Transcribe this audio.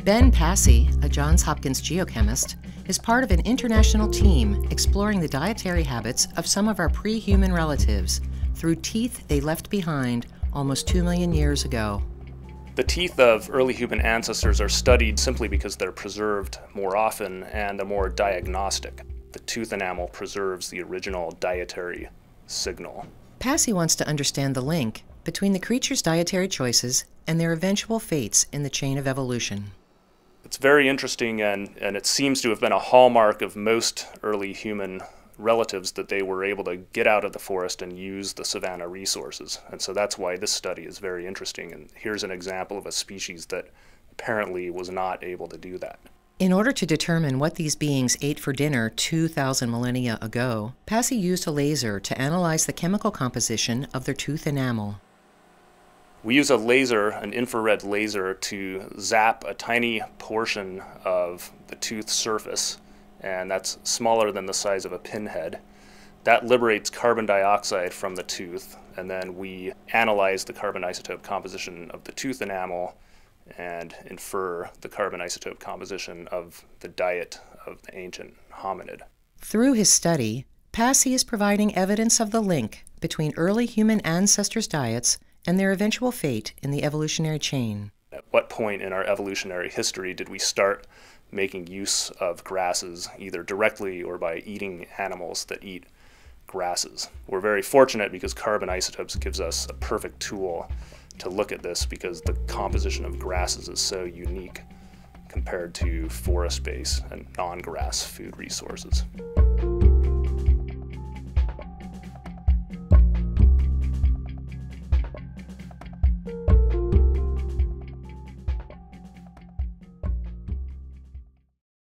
Ben Passey, a Johns Hopkins geochemist, is part of an international team exploring the dietary habits of some of our pre-human relatives through teeth they left behind almost 2 million years ago. The teeth of early human ancestors are studied simply because they're preserved more often and are more diagnostic. The tooth enamel preserves the original dietary signal. Passey wants to understand the link between the creature's dietary choices and their eventual fates in the chain of evolution. It's very interesting, and it seems to have been a hallmark of most early human relatives that they were able to get out of the forest and use the savanna resources. And so that's why this study is very interesting. And here's an example of a species that apparently was not able to do that. In order to determine what these beings ate for dinner 2,000 millennia ago, Passey used a laser to analyze the chemical composition of their tooth enamel. We use a laser, an infrared laser, to zap a tiny portion of the tooth surface, and that's smaller than the size of a pinhead. That liberates carbon dioxide from the tooth, and then we analyze the carbon isotope composition of the tooth enamel and infer the carbon isotope composition of the diet of the ancient hominid. Through his study, Passey is providing evidence of the link between early human ancestors' diets and their eventual fate in the evolutionary chain. At what point in our evolutionary history did we start making use of grasses, either directly or by eating animals that eat grasses? We're very fortunate because carbon isotopes gives us a perfect tool to look at this, because the composition of grasses is so unique compared to forest-based and non-grass food resources.